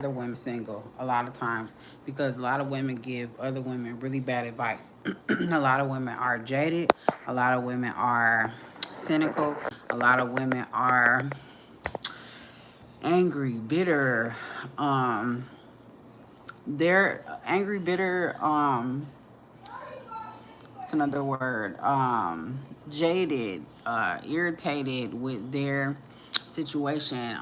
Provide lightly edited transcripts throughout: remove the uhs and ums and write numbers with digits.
other women single a lot of times because a lot of women give other women really bad advice. A lot of women are jaded. A lot of women are cynical. A lot of women are angry, bitter. Um, they're angry, bitter. What's another word? Jaded, irritated with their situation.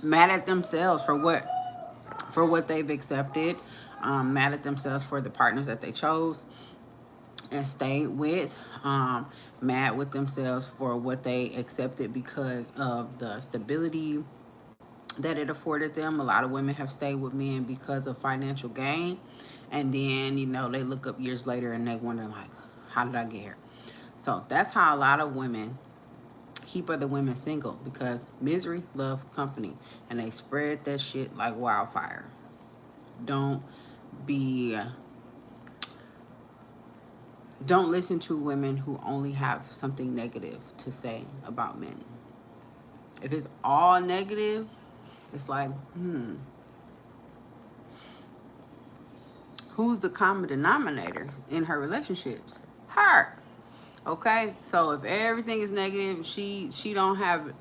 Mad at themselves for what they've accepted, mad at themselves for the partners that they chose and stayed with, mad with themselves for what they accepted because of the stability that it afforded them. A lot of women have stayed with men because of financial gain, and then they look up years later and they wonder like, how did I get here? So that's how a lot of women keep other women single, because misery love company, and they spread that shit like wildfire. Don't be don't listen to women who only have something negative to say about men. If it's all negative, it's like, who's the common denominator in her relationships? Her. Okay? So if everything is negative, she don't have,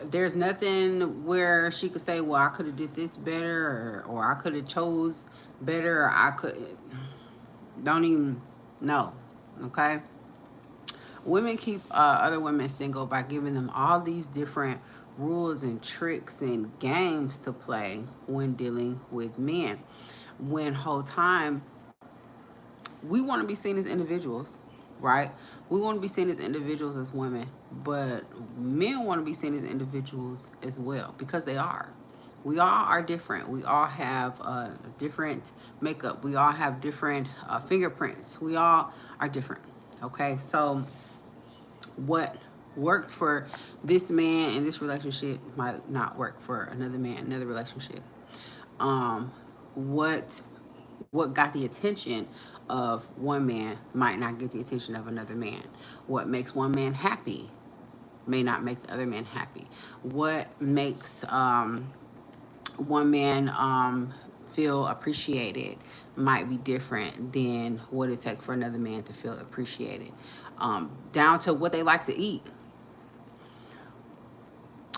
there's nothing where she could say, well, I could have did this better, or I could have chose better, or I could, don't even know. Okay? Women keep other women single by giving them all these different rules and tricks and games to play when dealing with men. When whole time we want to be seen as individuals, right? We want to be seen as individuals as women, but men want to be seen as individuals as well, because they are. We all are different. We all have different makeup. We all have different fingerprints. We all are different. Okay, so what worked for this man in this relationship might not work for another man, another relationship. Um, what what got the attention of one man might not get the attention of another man. What makes one man happy may not make the other man happy. What makes one man feel appreciated might be different than what it takes for another man to feel appreciated. Down to what they like to eat.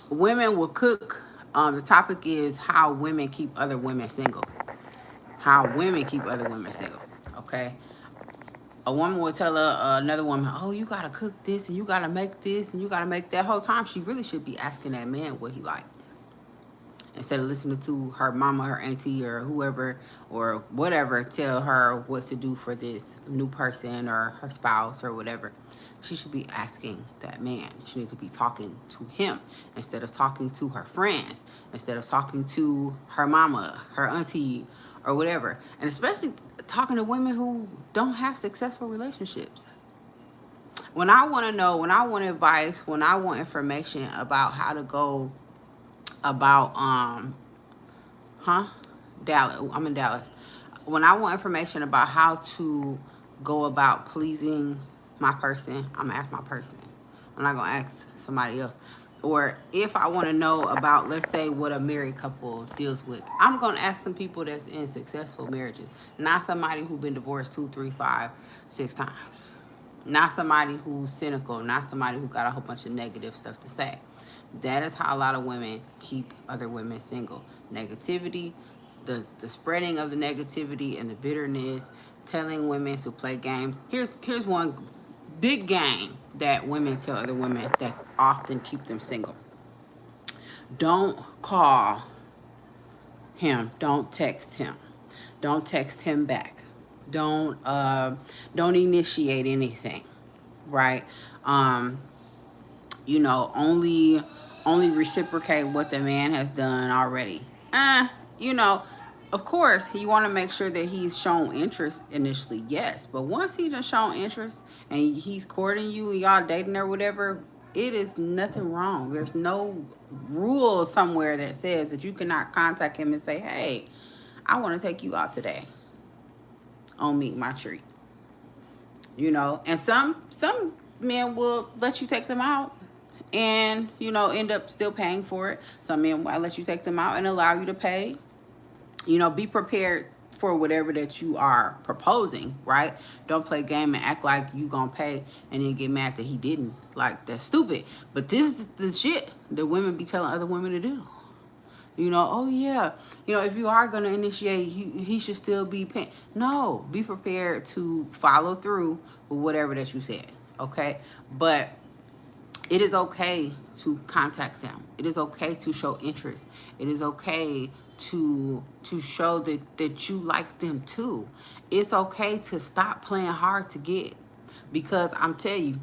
Women will cook. The topic is how women keep other women single. How women keep other women single. Okay. A woman will tell another woman, "Oh, you gotta cook this, and you gotta make this, and you gotta make that." Whole time, she really should be asking that man what he like, instead of listening to her mama, her auntie, or whoever or whatever tell her what to do for this new person or her spouse or whatever. She should be asking that man. She needs to be talking to him instead of talking to her friends, instead of talking to her mama, her auntie, or whatever. And especially talking to women who don't have successful relationships. When I want to know, when I want advice, when I want information about how to go about huh? Dallas. I'm in Dallas. When I want information about how to go about pleasing my person, I'm gonna ask my person. I'm not gonna ask somebody else. Or if I want to know about, let's say, what a married couple deals with, I'm gonna ask some people that's in successful marriages, not somebody who's been divorced 2, 3, 5, 6 times. Not somebody who's cynical, not somebody who got a whole bunch of negative stuff to say. That is how a lot of women keep other women single. Negativity, the spreading of the negativity and the bitterness, telling women to play games. Here's one big game that women tell other women that often keep them single. Don't call him. Don't text him. Don't text him back. Don't uh, don't initiate anything, right? Um, only reciprocate what the man has done already. You know, of course, you want to make sure that he's shown interest initially, yes. But once he's done shown interest and he's courting you and y'all dating or whatever, it is nothing wrong. There's no rule somewhere that says that you cannot contact him and say, "Hey, I want to take you out today on Meet My Treat." And some men will let you take them out. and, you know, end up still paying for it. Some men will let you take them out and allow you to pay. You know, be prepared for whatever that you are proposing, right? Don't play game and act like you gonna pay and then get mad that he didn't. Like, that's stupid. But this is the shit that women be telling other women to do. You know, oh yeah, you know, if you are gonna initiate, he should still be paying. No, be prepared to follow through with whatever that you said, okay? But it is okay to contact them. It is okay to show interest. It is okay to show that you like them too. It's okay to stop playing hard to get, because I'm telling you,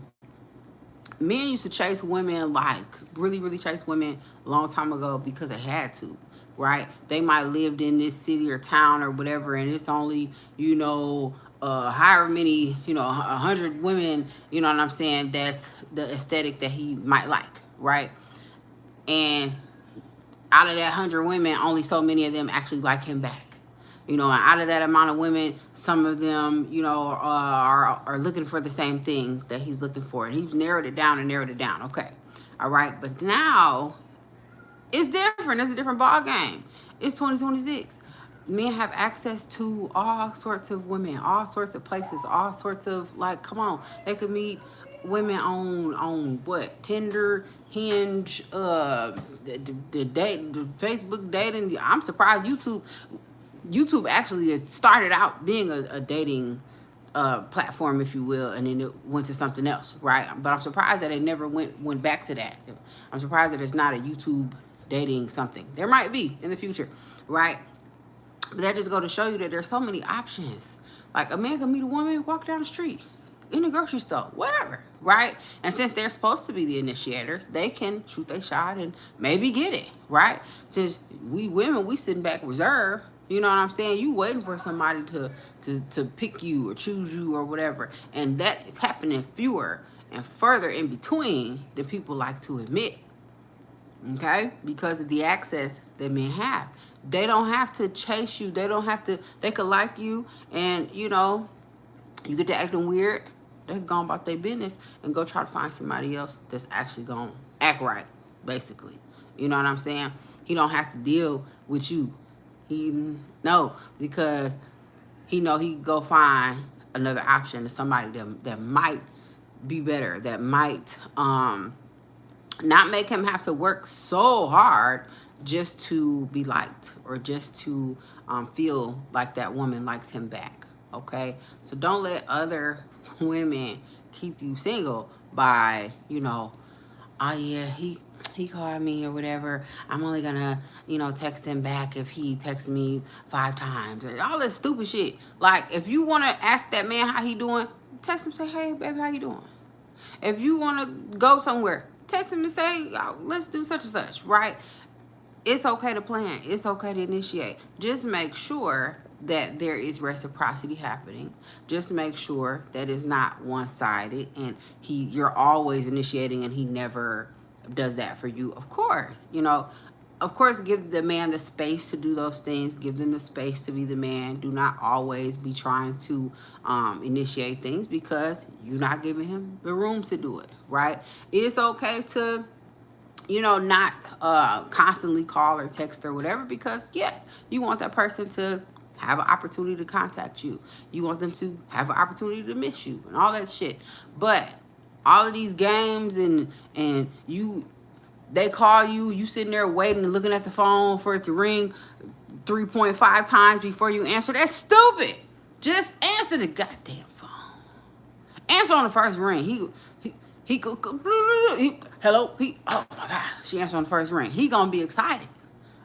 men used to chase women, like really chase women a long time ago because they had to, right? They might have lived in this city or town or whatever, and it's only, you know, however many, you know, 100 women, you know what I'm saying, that's the aesthetic that he might like, right? And out of that 100 women, only so many of them actually like him back. You know, and out of that amount of women, some of them, you know, are looking for the same thing that he's looking for. And he's narrowed it down and narrowed it down. Okay. All right. But now it's different. It's a different ball game. It's 2026. Men have access to all sorts of women, all sorts of places, all sorts of, like, come on. They could meet women on what, Tinder, Hinge, the date, the Facebook dating. I'm surprised YouTube actually started out being a dating platform, if you will, and then it went to something else, right? But I'm surprised that it never went back to that. I'm surprised that it's not a YouTube dating something. There might be in the future, right? But that just go to show you that there's so many options. Like, a man can meet a woman, walk down the street, in the grocery store, whatever, right? And since they're supposed to be the initiators, they can shoot their shot and maybe get it, right? Since we women, we sitting back reserved, you know what I'm saying? You waiting for somebody to pick you or choose you or whatever. And that is happening fewer and further in between than people like to admit, okay? Because of the access that men have. They don't have to chase you. They don't have to, they could like you, and, you know, you get to acting weird, they're going about their business and go try to find somebody else that's actually going to act right, basically. You know what I'm saying? He don't have to deal with you. No, because he know he go find another option to somebody that might be better, that might not make him have to work so hard just to be liked or just to feel like that woman likes him back. Okay, so don't let other women keep you single by, you know, oh yeah, he called me or whatever. I'm only gonna, you know, text him back if he texts me 5 times. Or all this stupid shit. Like, if you wanna ask that man how he doing, text him, say, hey baby, how you doing? If you wanna go somewhere, text him and say, oh, let's do such and such, right? It's okay to plan. It's okay to initiate. Just make sure that there is reciprocity happening. Just make sure that it's not one-sided and you're always initiating and he never does that for you. Of course, you know, of course, give the man the space to do those things. Give them the space to be the man. Do not always be trying to initiate things, because you're not giving him the room to do it, right? It's okay to, you know, not constantly call or text or whatever, because yes, you want that person to have an opportunity to contact you. You want them to have an opportunity to miss you and all that shit. But all of these games and they call you, you sitting there waiting and looking at the phone for it to ring 3.5 times before you answer. That's stupid. Just answer the goddamn phone. Answer on the first ring. Hello, oh my God, she answered on the first ring. He gonna be excited,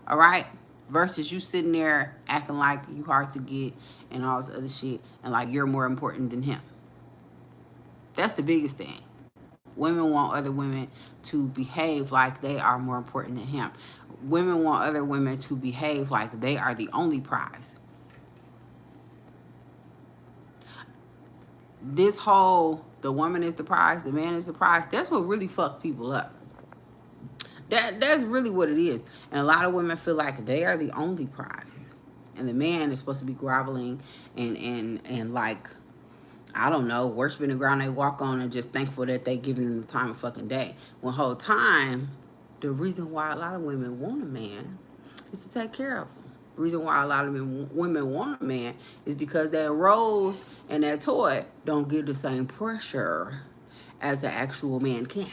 all right? Versus you sitting there acting like you hard to get and all this other shit, and like you're more important than him. That's the biggest thing. Women want other women to behave like they are more important than him. Women want other women to behave like they are the only prize. This whole, the woman is the prize, the man is the prize, that's what really fucked people up. That's really what it is. And a lot of women feel like they are the only prize. And the man is supposed to be groveling and like I don't know, worshiping the ground they walk on and just thankful that they giving them the time of fucking day. When whole time, the reason why a lot of women want a man is to take care of them. The reason why a lot of women want a man is because that rose and that toy don't give the same pressure as an actual man can.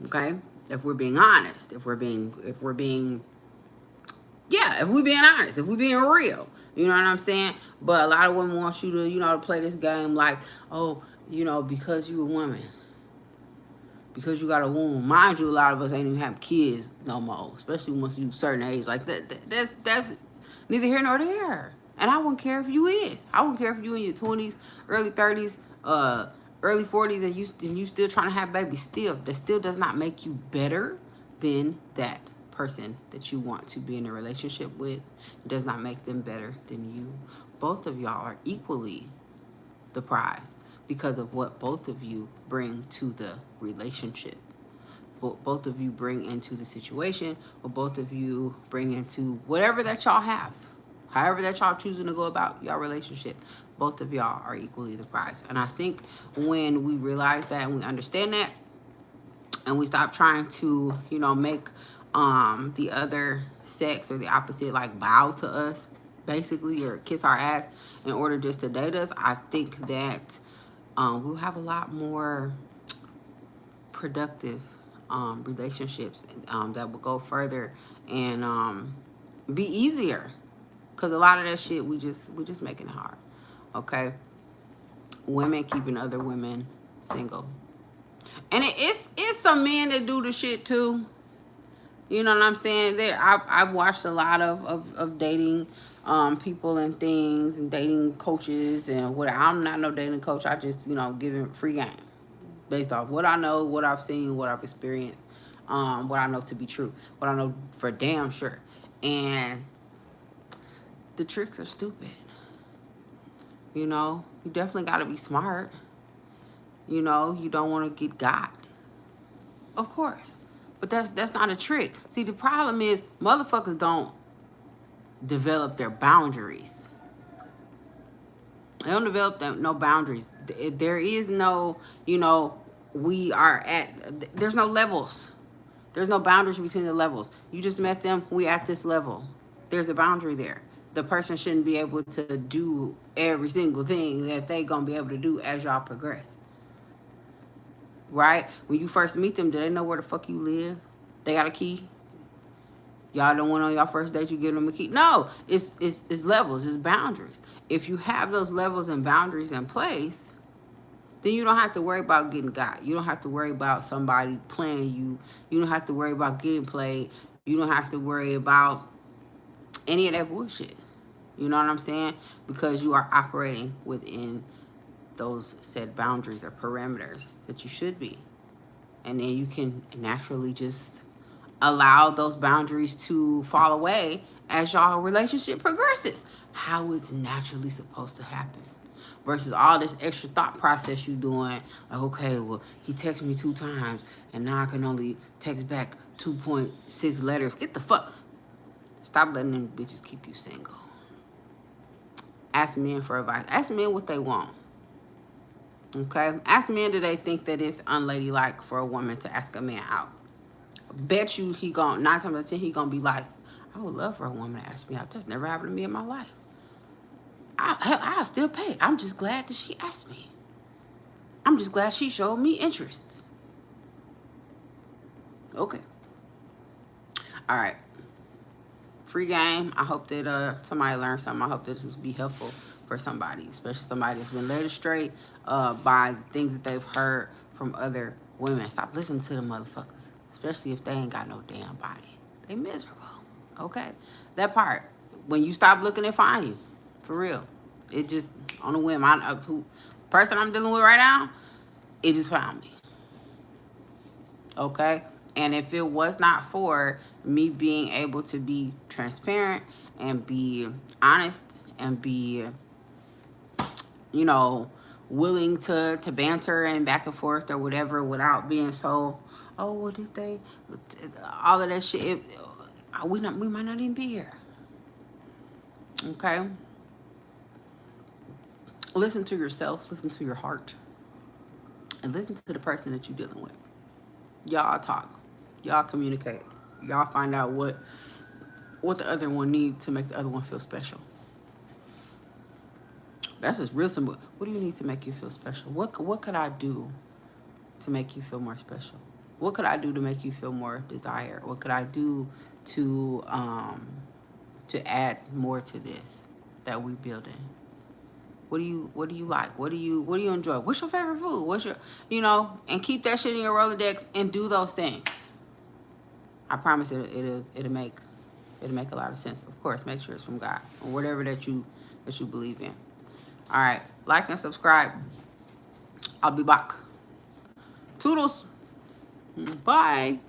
Okay? If we're being honest, if we're being yeah, if we're being honest, if we're being real, you know what I'm saying? But a lot of women want you to, to play this game like, oh, because you a woman, because you got a womb. Mind you, a lot of us ain't even have kids no more, especially once you a certain age. Like that's neither here nor there. And I wouldn't care if you is. I wouldn't care if you in your 20s, early 30s, early 40s, and you still trying to have babies. Still, that still does not make you better than that person that you want to be in a relationship with. It does not make them better than you. Both of y'all are equally the prize because of what both of you bring to the relationship. Both of you bring into the situation, or both of you bring into whatever that y'all have. However that y'all choosing to go about your relationship, both of y'all are equally the prize. And I think when we realize that and we understand that, and we stop trying to, make the other sex or the opposite like bow to us, basically, or kiss our ass in order just to date us, I think that we'll have a lot more productive relationships that will go further and be easier. Because a lot of that shit, we just making it hard. Okay? Women keeping other women single. And it's some men that do the shit too. You know what I'm saying? I've watched a lot of dating people and things, and dating coaches and what. I'm not no dating coach. I just, giving free game based off what I know, what I've seen, what I've experienced, what I know to be true, what I know for damn sure. And the tricks are stupid. You definitely got to be smart. You don't want to get got. Of course. But that's not a trick. See, the problem is motherfuckers don't develop their boundaries. They don't develop no boundaries. There is no, we are at, there's no levels. There's no boundaries between the levels. You just met them, we at this level. There's a boundary there. The person shouldn't be able to do every single thing that they gonna be able to do as y'all progress. Right? When you first meet them, do they know where the fuck you live? They got a key? Y'all don't want on y'all first date, you give them a key? No, it's levels, it's boundaries. If you have those levels and boundaries in place, then you don't have to worry about getting got. You don't have to worry about somebody playing you. You don't have to worry about getting played. You don't have to worry about any of that bullshit. You know what I'm saying? Because you are operating within those said boundaries or parameters that you should be. And then you can naturally just allow those boundaries to fall away as y'all relationship progresses. How it's naturally supposed to happen. Versus all this extra thought process you doing. Like, okay, well, he texted me 2 times and now I can only text back 2.6 letters. Get the fuck. Stop letting them bitches keep you single. Ask men for advice. Ask men what they want. Okay? Ask men, do they think that it's unladylike for a woman to ask a man out? Bet you 9 times out of 10 he gonna be like, I would love for a woman to ask me out. That's never happened to me in my life. I'll still pay. I'm just glad that she asked me. I'm just glad she showed me interest. Okay. All right. Free game. I hope that somebody learned something. I hope that this will be helpful for somebody, especially somebody that's been led astray by the things that they've heard from other women. Stop listening to the motherfuckers, especially if they ain't got no damn body. They miserable. Okay? That part. When you stop looking, they find you. For real. It just, on a whim. Person I'm dealing with right now, it just found me. Okay? And if it was not for me being able to be transparent and be honest and be, willing to banter and back and forth or whatever without being so, oh, what did they, all of that shit, we might not even be here. Okay? Listen to yourself, listen to your heart, and listen to the person that you're dealing with. Y'all talk. Y'all communicate. Y'all find out what the other one needs to make the other one feel special. That's just real simple. What do you need to make you feel special? What could I do to make you feel more special? What could I do to make you feel more desired? What could I do to add more to this that we building? What do you like? What do you enjoy? What's your favorite food? What's your and keep that shit in your Rolodex and do those things. I promise it'll make a lot of sense. Of course, make sure it's from God or whatever that you believe in. All right, like and subscribe. I'll be back. Toodles. Bye.